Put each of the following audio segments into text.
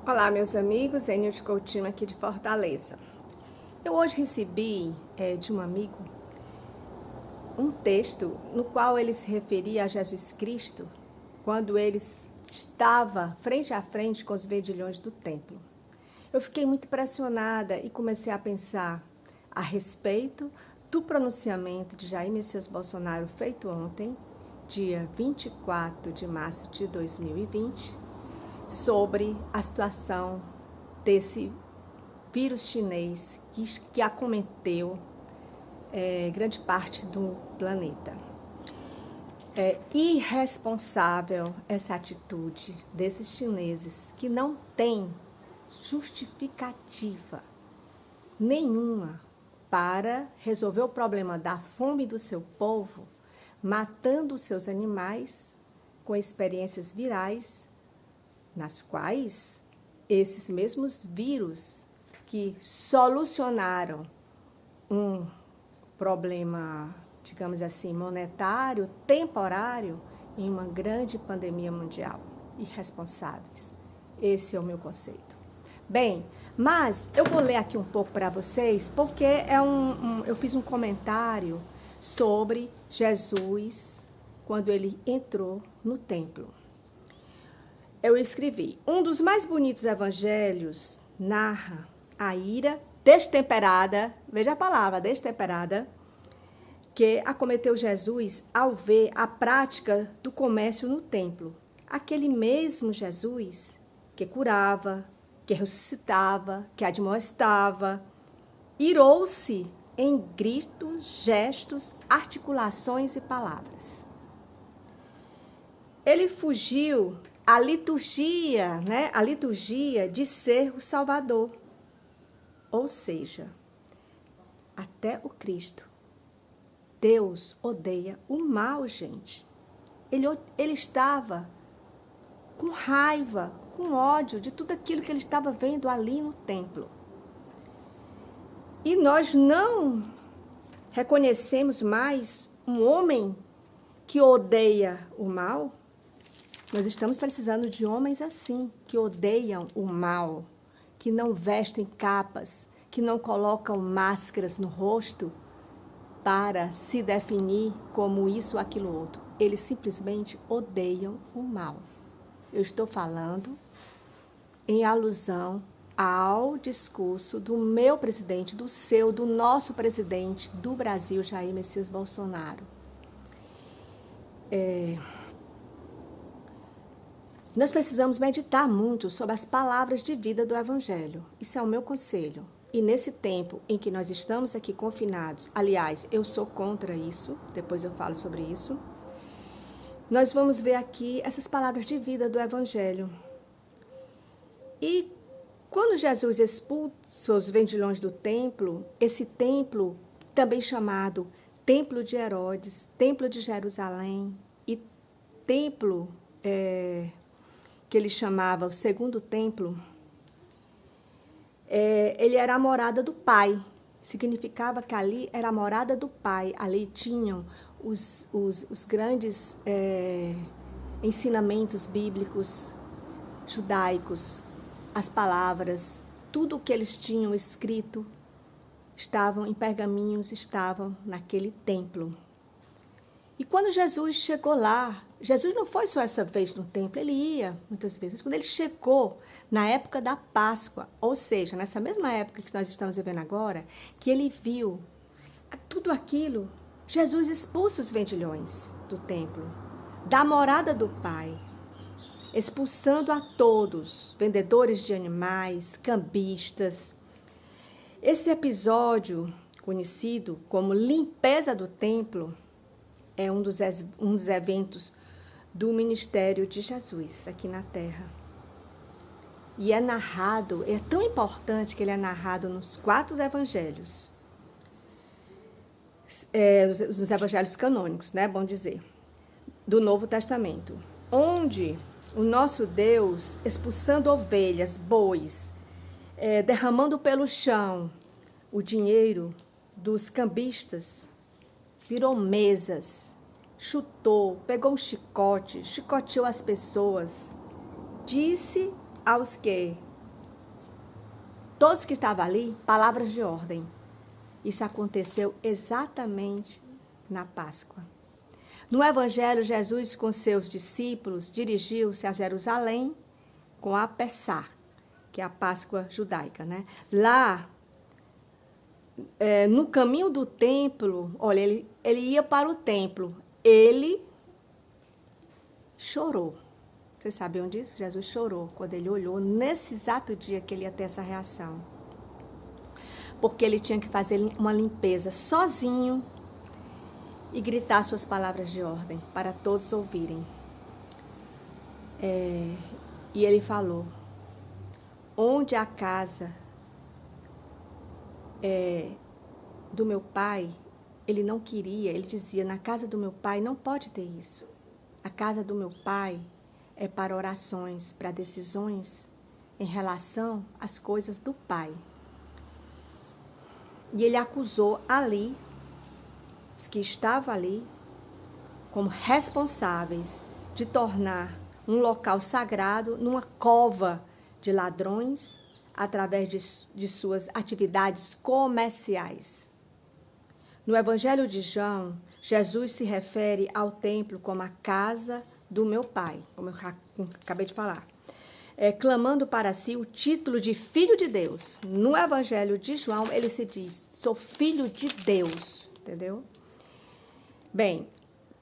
Olá, meus amigos, é Nilde Coutinho aqui de Fortaleza. Eu hoje recebi de um amigo um texto no qual ele se referia a Jesus Cristo quando ele estava frente a frente com os vendilhões do templo. Eu fiquei muito impressionada e comecei a pensar a respeito do pronunciamento de Jair Messias Bolsonaro feito ontem, dia 24 de março de 2020, sobre a situação desse vírus chinês que acometeu grande parte do planeta. É irresponsável essa atitude desses chineses que não tem justificativa nenhuma para resolver o problema da fome do seu povo, matando os seus animais com experiências virais, nas quais esses mesmos vírus que solucionaram um problema, digamos assim, monetário, temporário, em uma grande pandemia mundial. Irresponsáveis. Esse é o meu conceito. Bem, mas eu vou ler aqui um pouco para vocês, porque eu fiz um comentário sobre Jesus quando ele entrou no templo. Eu escrevi: um dos mais bonitos evangelhos narra a ira destemperada, veja a palavra, destemperada, que acometeu Jesus ao ver a prática do comércio no templo. Aquele mesmo Jesus que curava, que ressuscitava, que admoestava, irou-se em gritos, gestos, articulações e palavras. Ele fugiu a liturgia, né? A liturgia de ser o Salvador. Ou seja, até o Cristo. Deus odeia o mal, gente. Ele estava com raiva, com ódio de tudo aquilo que ele estava vendo ali no templo. E nós não reconhecemos mais um homem que odeia o mal. Nós estamos precisando de homens assim, que odeiam o mal, que não vestem capas, que não colocam máscaras no rosto para se definir como isso ou aquilo outro. Eles simplesmente odeiam o mal. Eu estou falando em alusão ao discurso do meu presidente, do nosso presidente do Brasil, Jair Messias Bolsonaro. Nós precisamos meditar muito sobre as palavras de vida do Evangelho. Isso é o meu conselho. E nesse tempo em que nós estamos aqui confinados, aliás, eu sou contra isso, depois eu falo sobre isso, nós vamos ver aqui essas palavras de vida do Evangelho. E quando Jesus expulsa os vendilhões do templo, esse templo, também chamado Templo de Herodes, Templo de Jerusalém e Templo que ele chamava o segundo templo, ele era a morada do Pai. Significava que ali era a morada do Pai. Ali tinham os grandes ensinamentos bíblicos, judaicos, as palavras, tudo o que eles tinham escrito estavam em pergaminhos, estavam naquele templo. E quando Jesus chegou lá, Jesus não foi só essa vez no templo, ele ia muitas vezes. Mas quando ele chegou na época da Páscoa, ou seja, nessa mesma época que nós estamos vivendo agora, que ele viu tudo aquilo, Jesus expulsa os vendilhões do templo, da morada do Pai, expulsando a todos, vendedores de animais, cambistas. Esse episódio, conhecido como limpeza do templo, é um dos eventos do ministério de Jesus aqui na Terra. E é narrado, é tão importante que ele é narrado nos 4 evangelhos. Nos evangelhos canônicos, né? Bom dizer. Do Novo Testamento. Onde o nosso Deus, expulsando ovelhas, bois, derramando pelo chão o dinheiro dos cambistas, virou mesas, chutou, pegou um chicote, chicoteou as pessoas, disse aos que todos que estavam ali, palavras de ordem. Isso aconteceu exatamente na Páscoa. No Evangelho, Jesus, com seus discípulos, dirigiu-se a Jerusalém com a Pessá, que é a Páscoa judaica, né? Lá, no caminho do templo, olha, ele ia para o templo, ele chorou. Vocês sabiam disso? Jesus chorou quando ele olhou, nesse exato dia que ele ia ter essa reação. Porque ele tinha que fazer uma limpeza sozinho e gritar suas palavras de ordem para todos ouvirem. E ele falou, onde a casa do meu pai, ele não queria, ele dizia, na casa do meu pai não pode ter isso. A casa do meu pai é para orações, para decisões em relação às coisas do pai. E ele acusou ali, os que estavam ali, como responsáveis de tornar um local sagrado numa cova de ladrões através de suas atividades comerciais. No Evangelho de João, Jesus se refere ao templo como a casa do meu pai, como eu acabei de falar, clamando para si o título de filho de Deus. No Evangelho de João, ele se diz, sou filho de Deus, entendeu? Bem,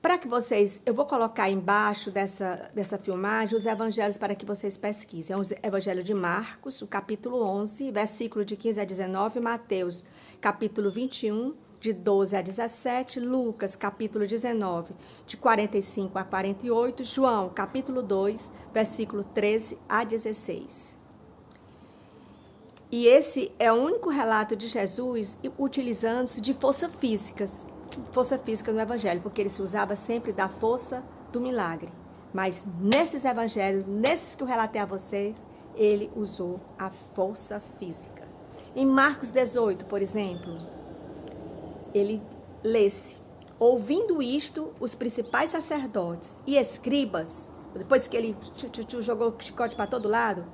para que vocês, eu vou colocar embaixo dessa filmagem os evangelhos para que vocês pesquisem. É o Evangelho de Marcos, o capítulo 11, versículo de 15 a 19, Mateus, capítulo 21, de 12 a 17, Lucas, capítulo 19, de 45 a 48, João, capítulo 2, versículo 13 a 16. E esse é o único relato de Jesus utilizando-se de força física no Evangelho, porque ele se usava sempre da força do milagre. Mas nesses evangelhos, nesses que eu relatei a vocês, ele usou a força física. Em Marcos 18, por exemplo, ele lê-se, ouvindo isto, os principais sacerdotes e escribas, depois que ele jogou o chicote para todo lado,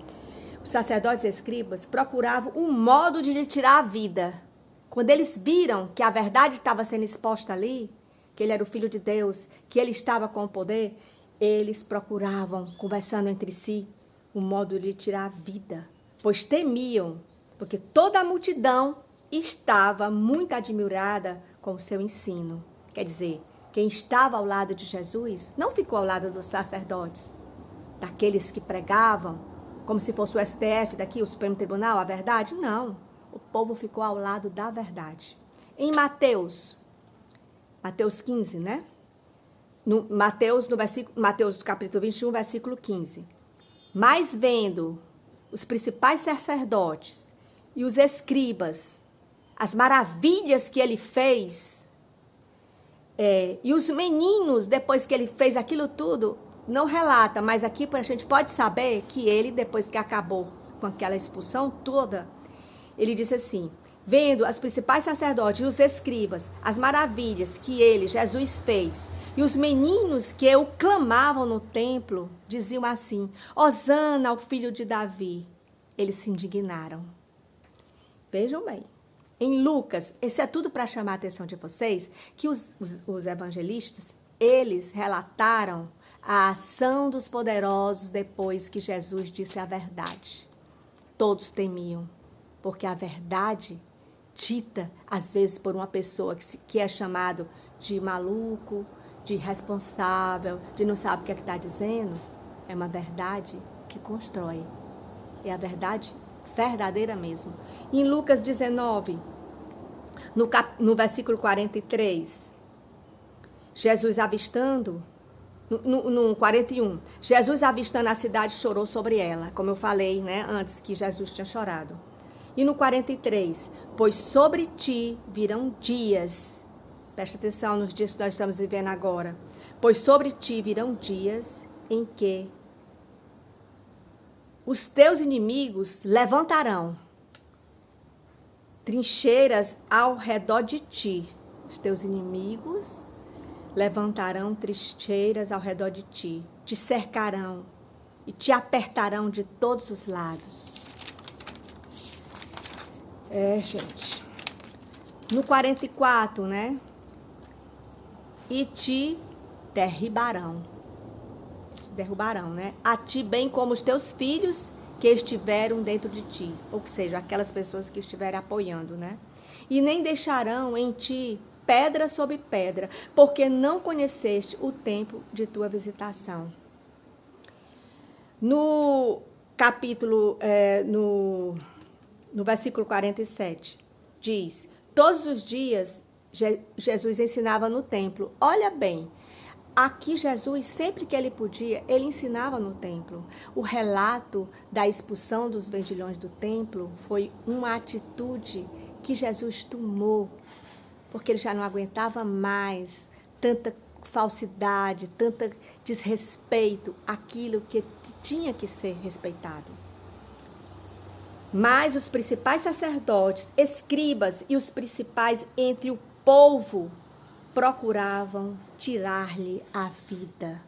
os sacerdotes e escribas procuravam um modo de lhe tirar a vida. Quando eles viram que a verdade estava sendo exposta ali, que ele era o Filho de Deus, que ele estava com o poder, eles procuravam, conversando entre si, um modo de lhe tirar a vida, pois temiam, porque toda a multidão estava muito admirada com o seu ensino. Quer dizer, quem estava ao lado de Jesus não ficou ao lado dos sacerdotes, daqueles que pregavam, como se fosse o STF daqui, o Supremo Tribunal, a verdade? Não. O povo ficou ao lado da verdade. Em Mateus 15, né? Mateus do capítulo 21, versículo 15. Mas vendo os principais sacerdotes e os escribas, as maravilhas que ele fez, e os meninos, depois que ele fez aquilo tudo, não relata, mas aqui a gente pode saber que ele, depois que acabou com aquela expulsão toda, ele disse assim, vendo os principais sacerdotes e os escribas, as maravilhas que ele, Jesus, fez, e os meninos que o clamavam no templo, diziam assim, Hosana ao filho de Davi. Eles se indignaram. Vejam bem. Em Lucas, isso é tudo para chamar a atenção de vocês, que os evangelistas, eles relataram a ação dos poderosos depois que Jesus disse a verdade. Todos temiam, porque a verdade, dita às vezes por uma pessoa que é chamado de maluco, de irresponsável, de não sabe o que é que está dizendo, é uma verdade que constrói. É a verdade verdadeira mesmo. Em Lucas 19, no versículo 43, Jesus avistando, no 41, Jesus avistando a cidade chorou sobre ela, como eu falei, né, antes que Jesus tinha chorado. E no 43, pois sobre ti virão dias, presta atenção nos dias que nós estamos vivendo agora, pois sobre ti virão dias em que os teus inimigos levantarão trincheiras ao redor de ti. Os teus inimigos levantarão trincheiras ao redor de ti, te cercarão e te apertarão de todos os lados. Gente. No 44, né? E te derribarão. Te derrubarão, né? A ti, bem como os teus filhos que estiveram dentro de ti. Ou seja, aquelas pessoas que estiverem apoiando, né? E nem deixarão em ti pedra sobre pedra, porque não conheceste o tempo de tua visitação. No capítulo, no versículo 47, diz: todos os dias Jesus ensinava no templo. Olha bem, aqui Jesus, sempre que ele podia, ele ensinava no templo. O relato da expulsão dos vendilhões do templo foi uma atitude que Jesus tomou, porque ele já não aguentava mais tanta falsidade, tanto desrespeito, aquilo que tinha que ser respeitado. Mas os principais sacerdotes, escribas e os principais entre o povo procuravam tirar-lhe a vida.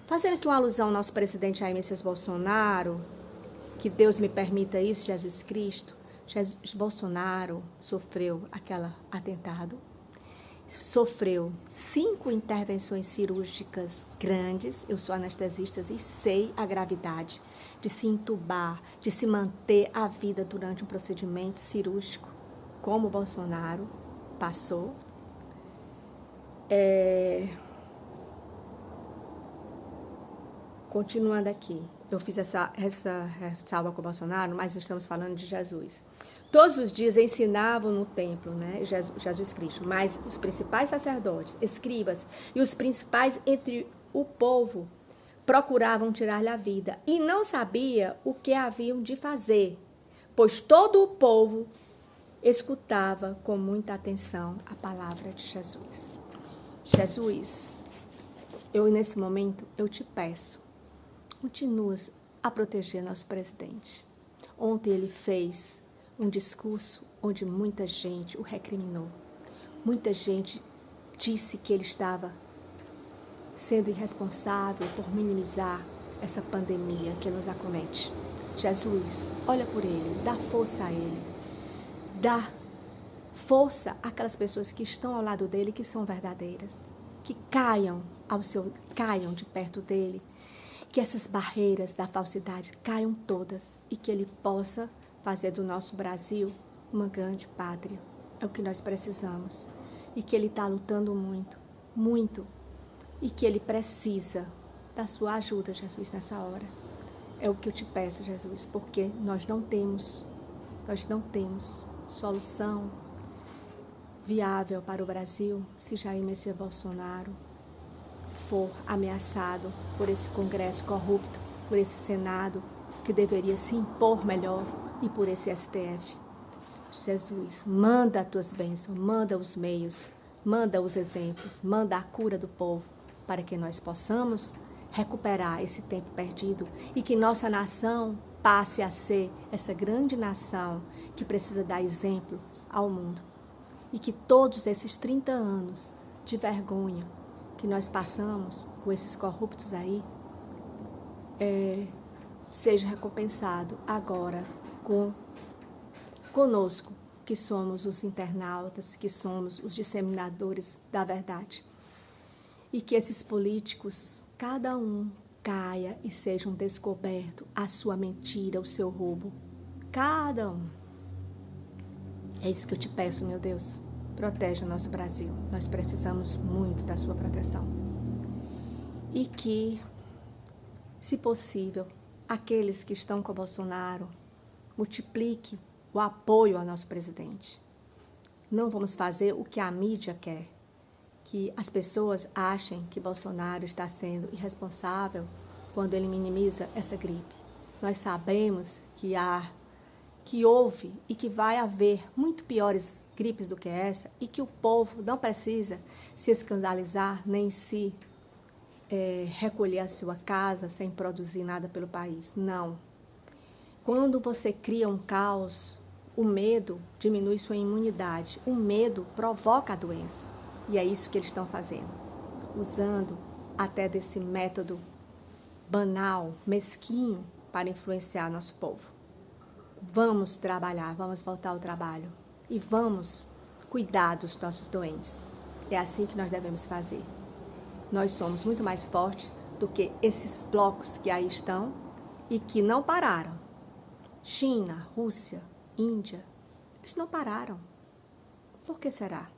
Fazendo aqui uma alusão ao nosso presidente Jair Messias Bolsonaro, que Deus me permita isso, Jesus Cristo. Bolsonaro sofreu aquele atentado, sofreu 5 intervenções cirúrgicas grandes. Eu sou anestesista e sei a gravidade de se entubar, de se manter a vida durante um procedimento cirúrgico, como o Bolsonaro passou. Continuando aqui, eu fiz essa ressalva com o Bolsonaro, mas estamos falando de Jesus. Todos os dias ensinavam no templo, né, Jesus Cristo, mas os principais sacerdotes, escribas e os principais entre o povo procuravam tirar-lhe a vida e não sabia o que haviam de fazer, pois todo o povo escutava com muita atenção a palavra de Jesus. Jesus, eu nesse momento, eu te peço, continuas a proteger nosso presidente. Ontem ele fez um discurso onde muita gente o recriminou. Muita gente disse que ele estava sendo irresponsável por minimizar essa pandemia que nos acomete. Jesus, olha por ele, dá força a ele. Dá força àquelas pessoas que estão ao lado dele, que são verdadeiras. Que caiam de perto dele. Que essas barreiras da falsidade caiam todas e que ele possa fazer do nosso Brasil uma grande pátria. É o que nós precisamos. E que ele está lutando muito, muito. E que ele precisa da sua ajuda, Jesus, nessa hora. É o que eu te peço, Jesus, porque nós não temos solução viável para o Brasil se Jair Messias Bolsonaro for ameaçado por esse Congresso corrupto, por esse Senado que deveria se impor melhor e por esse STF. Jesus, manda as tuas bênçãos, manda os meios, manda os exemplos, manda a cura do povo para que nós possamos recuperar esse tempo perdido e que nossa nação passe a ser essa grande nação que precisa dar exemplo ao mundo. E que todos esses 30 anos de vergonha que nós passamos com esses corruptos aí, seja recompensado agora conosco, que somos os internautas, que somos os disseminadores da verdade. E que esses políticos, cada um, caia e sejam descoberto a sua mentira, o seu roubo. Cada um. É isso que eu te peço, meu Deus. Protege o nosso Brasil. Nós precisamos muito da sua proteção. E que, se possível, aqueles que estão com o Bolsonaro, multiplique o apoio ao nosso presidente. Não vamos fazer o que a mídia quer. Que as pessoas achem que Bolsonaro está sendo irresponsável quando ele minimiza essa gripe. Nós sabemos que houve e que vai haver muito piores gripes do que essa e que o povo não precisa se escandalizar nem se recolher à sua casa sem produzir nada pelo país. Não. Quando você cria um caos, o medo diminui sua imunidade. O medo provoca a doença. E é isso que eles estão fazendo. Usando até desse método banal, mesquinho, para influenciar nosso povo. Vamos trabalhar, vamos voltar ao trabalho e vamos cuidar dos nossos doentes. É assim que nós devemos fazer. Nós somos muito mais fortes do que esses blocos que aí estão e que não pararam. China, Rússia, Índia, eles não pararam. Por que será?